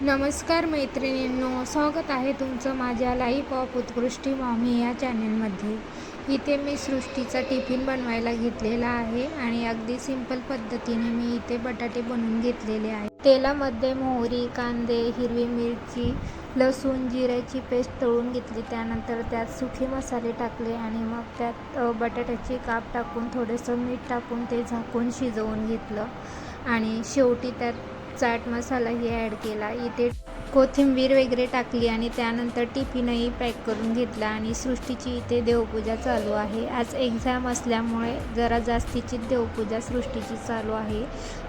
नमस्कार मैत्रिणींनो, स्वागत आहे तुमचं माझ्या लाईफ ऑफ उत्कृष्टी मॉमी या चॅनलमध्ये. इथे मी सृष्टीचा टिफिन बनवायला घेतलेला आहे आणि अगदी सिंपल पद्धतीने मी इथे बटाटे बनवून घेतलेले आहे. तेलामध्ये मोहरी, कांदे, हिरवी मिरची, लसूण, जिऱ्याची पेस्ट तळून घेतली. त्यानंतर त्यात सुखे मसाले टाकले आणि मग त्यात बटाट्याचे काप टाकून थोडंसं मीठ टाकून ते झाकून शिजवून घेतलं आणि शेवटी त्यात चाट मसालाही ॲड केला. इथे कोथिंबीर वगैरे टाकली आणि त्यानंतर टिफिनही पॅक करून घेतला आणि सृष्टीची इथे देवपूजा चालू आहे. आज एक्झाम असल्यामुळे जरा जास्तीची देवपूजा सृष्टीची चालू आहे.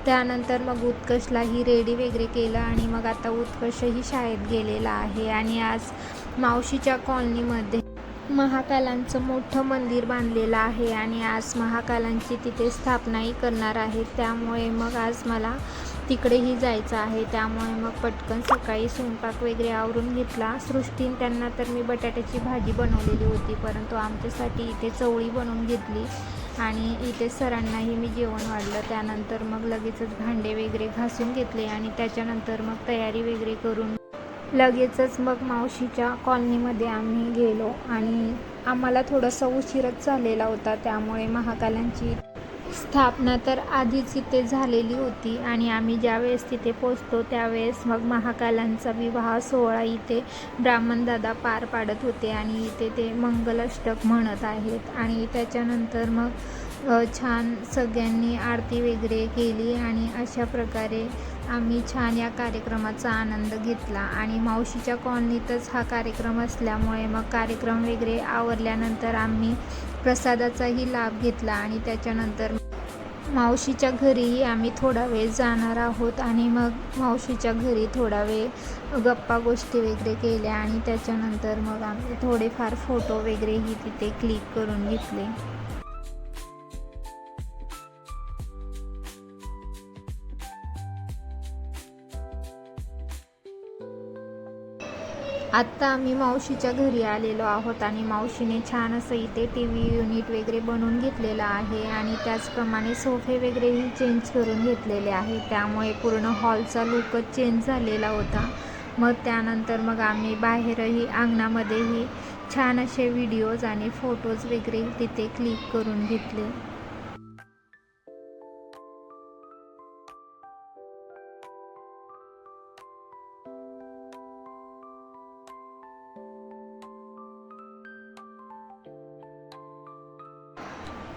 त्यानंतर मग उत्कर्षलाही रेडी वगैरे केलं आणि मग आता उत्कर्षही शाळेत गेलेला आहे. आणि आज मावशीच्या कॉलनीमध्ये महाकालांचं मोठं मंदिर बांधलेलं आहे आणि आज महाकालांची तिथे स्थापनाही करणार आहेत. त्यामुळे मग आज मला तिकडेही जायचं आहे. त्यामुळे मग पटकन सकाळी स्वयंपाक वगैरे आवरून घेतला. सृष्टीन त्यांना तर मी बटाट्याची भाजी बनवलेली होती, परंतु आमच्यासाठी इथे चवळी बनवून घेतली आणि इथे सरांनाही मी जेवण वाढलं. त्यानंतर मग लगेचच भांडे वगैरे घासून घेतले आणि त्याच्यानंतर मग तयारी वगैरे करून लगेचच मग मावशीच्या कॉलनीमध्ये आम्ही गेलो आणि आम्हाला थोडासा उशीरच झालेला होता. त्यामुळे महाकालांची स्थापना तर आधीच इथे झालेली होती आणि आम्ही ज्यावेळेस तिथे पोचतो त्यावेळेस मग महाकालांचा विवाह सोहळा इथे ब्राह्मणदादा पार पाडत होते आणि इथे ते मंगलाष्टक म्हणत आहेत. आणि त्याच्यानंतर मग छान सगळ्यांनी आरती वगैरे केली आणि अशा प्रकारे आम्ही छान या कार्यक्रमाचा आनंद घेतला. आणि मावशीच्या कॉलनीतच हा कार्यक्रम असल्यामुळे मग कार्यक्रम वगैरे आवरल्यानंतर आम्ही प्रसादाचाही लाभ घेतला आणि त्याच्यानंतर मावशीच्या घरीही आम्ही थोडा वेळ जाणार आहोत आणि मग मावशीच्या घरी थोडा वेळ गप्पा गोष्टी वगैरे केल्या आणि त्याच्यानंतर मग आम्ही थोडेफार फोटो वगैरेही तिथे क्लिक करून घेतले. आत्ता आम्ही मावशीच्या घरी आलेलो आहोत आणि मावशीने छान असं इथे TV युनिट वगैरे बनवून घेतलेलं आहे आणि त्याचप्रमाणे सोफे वगैरेही चेंज करून घेतलेले आहे. त्यामुळे पूर्ण हॉलचा लुकच चेंज झालेला होता. मग त्यानंतर मग आम्ही बाहेरही अंगणामध्येही छान असे व्हिडिओज आणि फोटोज वगैरे तिथे क्लिक करून घेतले.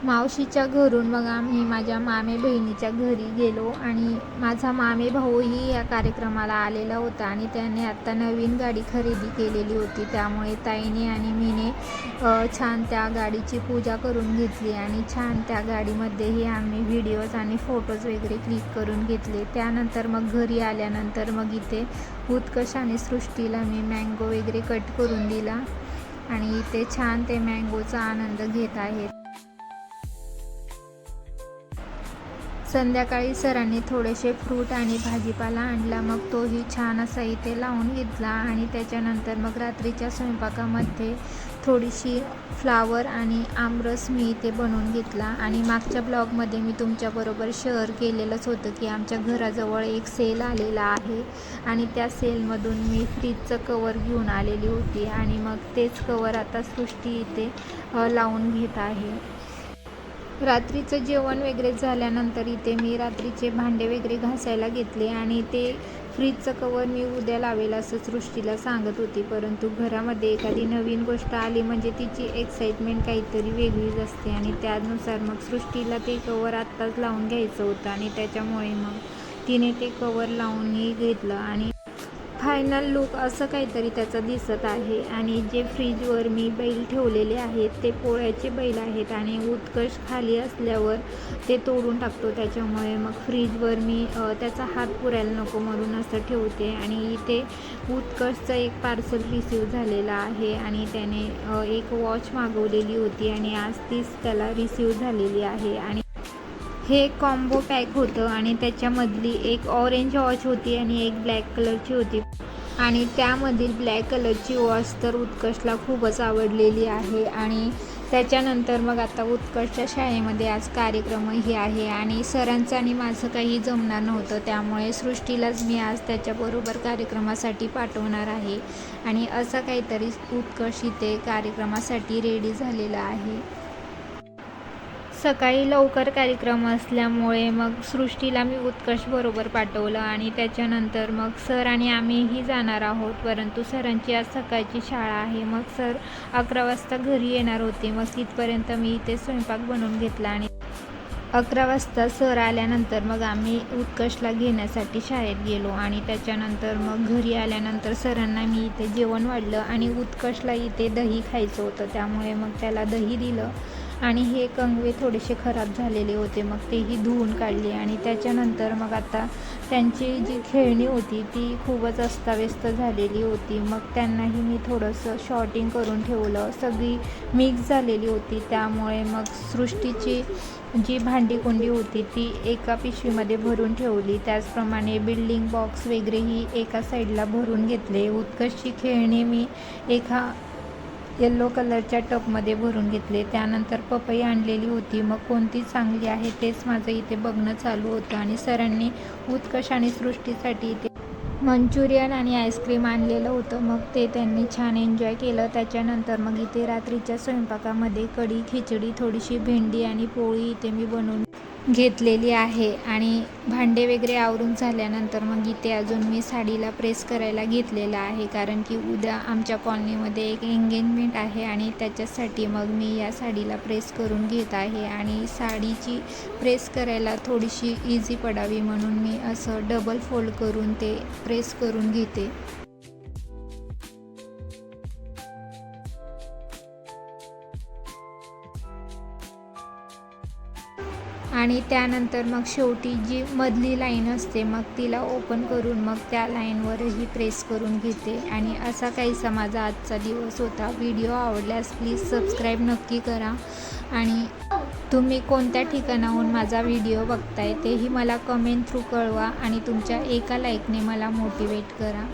मावशीच्या घरून मग आम्ही माझ्या मामे बहिणीच्या घरी गेलो आणि माझा मामे भाऊही या कार्यक्रमाला आलेला होता आणि त्याने आत्ता नवीन गाडी खरेदी केलेली होती. त्यामुळे ताईने आणि मीने छान त्या गाडीची पूजा करून घेतली आणि छान त्या गाडीमध्येही आम्ही व्हिडिओज आणि फोटोज वगैरे क्लिक करून घेतले. त्यानंतर मग घरी आल्यानंतर मग इथे उत्कर्ष आणि सृष्टीला मी मँगो वगैरे कट करून दिला आणि इथे छान ते मँगोचा आनंद घेत आहेत. संध्याकाळी सरांनी थोडेसे फ्रूट आणि भाजीपाला आणला, मग तोही छान असा इथे लावून घेतला आणि त्याच्यानंतर मग रात्रीच्या स्वयंपाकामध्ये थोडीशी फ्लावर आणि आमरस मी इथे बनवून घेतला. आणि मागच्या ब्लॉगमध्ये मी तुमच्याबरोबर शेअर केलेलंच होतं की आमच्या घराजवळ एक सेल आलेला आहे आणि त्या सेलमधून मी फ्रीजचं कवर घेऊन आलेली होती आणि मग तेच कवर आता सृष्टी इथे लावून घेत आहे. रात्रीचं जेवण वगैरे झाल्यानंतर इथे मी रात्रीचे भांडे वगैरे घासायला घेतले आणि ते फ्रीजचं कवर मी उद्या लावेल असं सृष्टीला सांगत होती. परंतु घरामध्ये एखादी नवीन गोष्ट आली म्हणजे तिची एक्साइटमेंट काहीतरी वेगळीच असते आणि त्यानुसार मग सृष्टीला ते कवर आत्ताच लावून घ्यायचं होतं आणि त्याच्यामुळे मग तिने ते कवर लावूनही घेतलं आणि फायनल लुक असं काहीतरी त्याचं दिसत आहे. आणि जे फ्रीजवर मी बैल ठेवलेले आहेत ते पोळ्याचे बैल आहेत आणि उत्कर्ष खाली असल्यावर ते तोडून टाकतो. त्याच्यामुळे मग फ्रीजवर मी त्याचा हात पुरायला नको म्हणून असं ठेवते. आणि इथे उत्कर्षचं एक पार्सल रिसीव झालेलं आहे आणि त्याने एक वॉच मागवलेली होती आणि आज तीच त्याला रिसीव झालेली आहे. आणि हे कॉम्बो पॅक होतं आणि त्याच्यामधली एक ऑरेंज वॉच होती आणि एक ब्लॅक कलरची होती आणि त्यामधील ब्लॅक कलरची वॉच तर उत्कर्षला खूपच आवडलेली आहे. आणि त्याच्यानंतर मग आता उत्कर्षच्या शाळेमध्ये आज कार्यक्रमही आहे आणि सरांचं आणि माझं काही जमणार नव्हतं, त्यामुळे सृष्टीलाच मी आज त्याच्याबरोबर कार्यक्रमासाठी पाठवणार आहे. आणि असं काहीतरी उत्कर्ष इथे कार्यक्रमासाठी रेडी झालेला आहे. सकाळी लवकर कार्यक्रम असल्यामुळे मग सृष्टीला मी उत्कर्षबरोबर पाठवलं आणि त्याच्यानंतर मग सर आणि आम्हीही जाणार आहोत, परंतु सरांची आज सकाळची शाळा आहे. मग सर 11 वाजता घरी येणार होते. मग तिथपर्यंत मी इथे स्वयंपाक बनवून घेतला आणि 11 वाजता सर आल्यानंतर मग आम्ही उत्कर्षला घेण्यासाठी शाळेत गेलो आणि त्याच्यानंतर मग घरी आल्यानंतर सरांना मी इथे जेवण वाढलं आणि उत्कर्षला इथे दही खायचं होतं, त्यामुळे मग त्याला दही दिलं. आणि हे कंगवे थोडेसे खराब झालेले होते, मग तेही धुवून काढले. आणि त्याच्यानंतर मग आता त्यांची जी खेळणी होती ती खूपच अस्ताव्यस्त झालेली होती. मग त्यांनाही मी थोडंसं शॉर्टिंग करून ठेवलं. सगळी मिक्स झालेली होती, त्यामुळे मग सृष्टीची जी भांडीकुंडी होती ती एका पिशवीमध्ये भरून ठेवली. त्याचप्रमाणे बिल्डिंग बॉक्स वगैरेही एका साईडला भरून घेतले. उत्कर्षची खेळणी मी एका येल्लो कलरच्या टबमध्ये भरून घेतले. त्यानंतर पपई आणलेली होती, मग कोणती चांगली आहे तेच माझं इथे बघणं चालू होतं. आणि सरांनी उत्कर्ष आणि सृष्टीसाठी इथे मंचुरियन आणि आईस्क्रीम आणलेलं होतं, मग ते त्यांनी छान एन्जॉय केलं. त्याच्यानंतर मग इथे रात्रीच्या स्वयंपाकामध्ये कढी, खिचडी, थोडीशी भेंडी आणि पोळी इथे मी बनवून घेतलेली आहे. आणि भांडे वगैरे आवरून झाल्यानंतर मग इथे अजून मी साडीला प्रेस करायला घेतलेलं आहे, कारण की उद्या आमच्या कॉलनीमध्ये एक एंगेजमेंट आहे आणि त्याच्यासाठी मग मी या साडीला प्रेस करून घेत आहे. आणि साडीची प्रेस करायला थोडीशी इझी पडावी म्हणून मी असं डबल फोल्ड करून ते प्रेस करून घेते. आणि त्यानंतर मग शेवटी जी मधली लाईन असते मग तिला ओपन करून मग त्या लाईनवरही प्रेस करून घेते. आणि असा काहीसा माझा आजचा दिवस होता. व्हिडिओ आवडल्यास प्लीज सबस्क्राईब नक्की करा आणि तुम्ही कोणत्या ठिकाणाहून माझा व्हिडिओ बघताय तेही मला कमेंट थ्रू कळवा आणि तुमच्या एका लाईकने मला मोटिवेट करा.